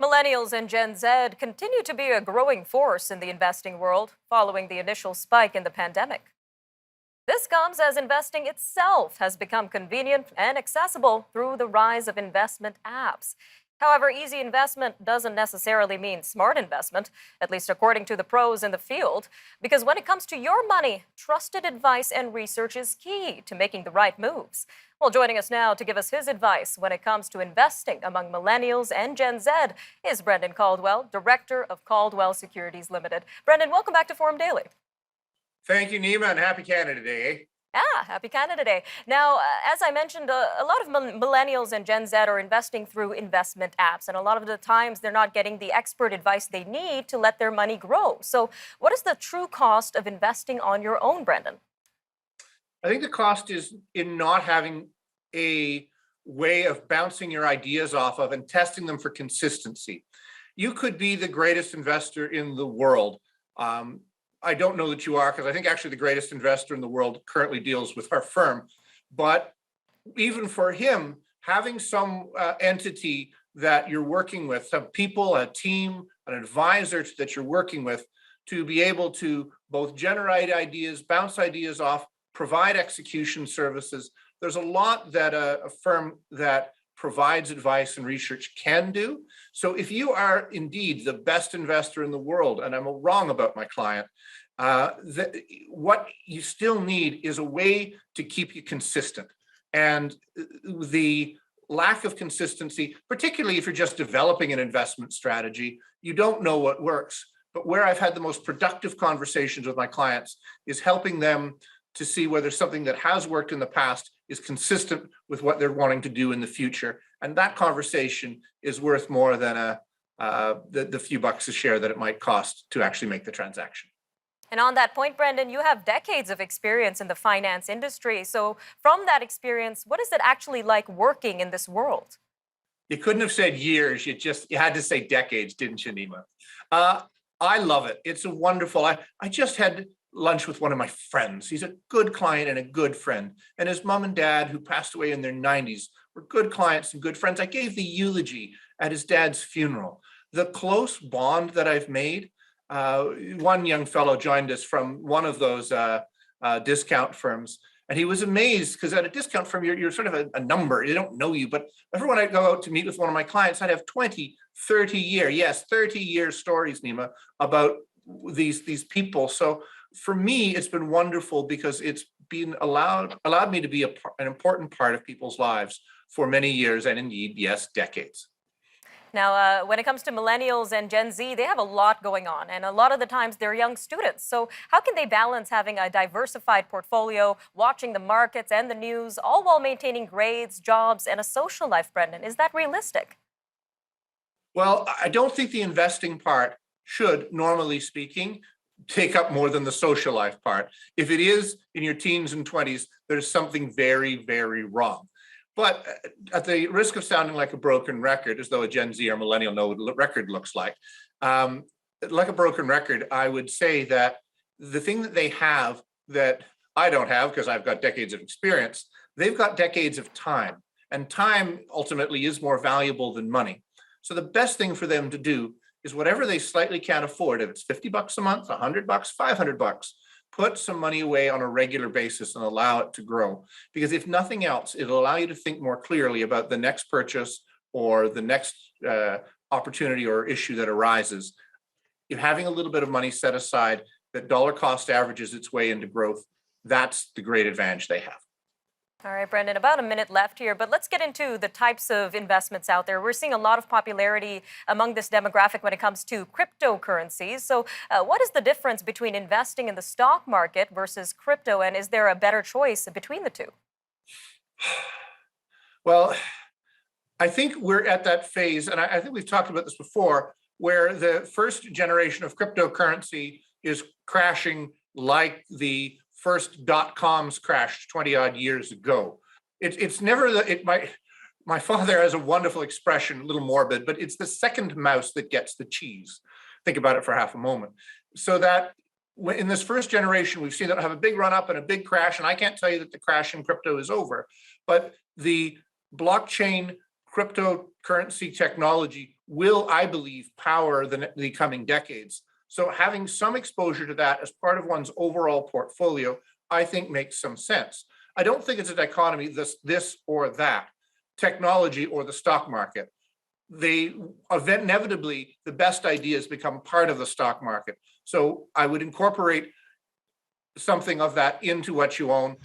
Millennials and Gen Z continue to be a growing force in the investing world following the initial spike in the pandemic. This comes as investing itself has become convenient and accessible through the rise of investment apps. However, easy investment doesn't necessarily mean smart investment, at least according to the pros in the field, because when it comes to your money, trusted advice and research is key to making the right moves. Well, joining us now to give us his advice when it comes to investing among millennials and Gen Z is Brendan Caldwell, Director of Caldwell Securities Ltd. Brendan, welcome back to Forum Daily. Thank you, Nima, and happy Canada Day. Happy Canada Day. Now, as I mentioned, a lot of millennials and Gen Z are investing through investment apps, and a lot of the times they're not getting the expert advice they need to let their money grow. So what is the true cost of investing on your own, Brendan? I think the cost is in not having a way of bouncing your ideas off of and testing them for consistency. You could be the greatest investor in the world. I don't know that you are, because I think actually the greatest investor in the world currently deals with our firm. But even for him, having some entity that you're working with, some people, a team, an advisor that you're working with, to be able to both generate ideas, bounce ideas off, provide execution services. There's a lot that a firm that provides advice and research can do. So if you are indeed the best investor in the world, and I'm wrong about my client, what you still need is a way to keep you consistent. And the lack of consistency, particularly if you're just developing an investment strategy, you don't know what works. But where I've had the most productive conversations with my clients is helping them to see whether something that has worked in the past is consistent with what they're wanting to do in the future. And that conversation is worth more than the few bucks a share that it might cost to actually make the transaction. And on that point, Brendan, you have decades of experience in the finance industry. So from that experience, what is it actually like working in this world? You couldn't have said years. You had to say decades, didn't you, Nima? I love it. It's a wonderful. I just had lunch with one of my friends. He's a good client and a good friend. And his mom and dad, who passed away in their 90s, were good clients and good friends. I gave the eulogy at his dad's funeral. The close bond that I've made, one young fellow joined us from one of those discount firms, and he was amazed because at a discount firm, you're sort of a number. They don't know you, but everyone I go out to meet with one of my clients, I'd have 20, 30-year stories, Nima, about these people. So for me, it's been wonderful because it's been allowed me to be an important part of people's lives for many years, and indeed, yes, decades. Now, when it comes to millennials and Gen Z, they have a lot going on, and a lot of the times they're young students. So how can they balance having a diversified portfolio, watching the markets and the news, all while maintaining grades, jobs, and a social life, Brendan? Is that realistic? Well, I don't think the investing part should, normally speaking, take up more than the social life part. If it is in your teens and 20s, there's something very, very wrong. But at the risk of sounding like a broken record, as though a Gen Z or millennial know what a record looks like a broken record, I would say that the thing that they have that I don't have, because I've got decades of experience, they've got decades of time. And time ultimately is more valuable than money. So the best thing for them to do is whatever they slightly can't afford, if it's 50 bucks a month, 100 bucks, 500 bucks, put some money away on a regular basis and allow it to grow. Because if nothing else, it'll allow you to think more clearly about the next purchase or the next opportunity or issue that arises. If having a little bit of money set aside that dollar cost averages its way into growth, that's the great advantage they have. All right, Brendan, about a minute left here, but let's get into the types of investments out there. We're seeing a lot of popularity among this demographic when it comes to cryptocurrencies. So what is the difference between investing in the stock market versus crypto, and is there a better choice between the two? Well, I think we're at that phase, and I think we've talked about this before, where the first generation of cryptocurrency is crashing like the first dot-coms crashed 20 odd years ago. It's never my father has a wonderful expression, a little morbid, but it's the second mouse that gets the cheese. Think about it for half a moment. So that in this first generation, we've seen it have a big run up and a big crash. And I can't tell you that the crash in crypto is over, but the blockchain cryptocurrency technology will, I believe, power the coming decades. So having some exposure to that as part of one's overall portfolio, I think makes some sense. I don't think it's a dichotomy, this or that, technology or the stock market. They inevitably, the best ideas become part of the stock market. So I would incorporate something of that into what you own.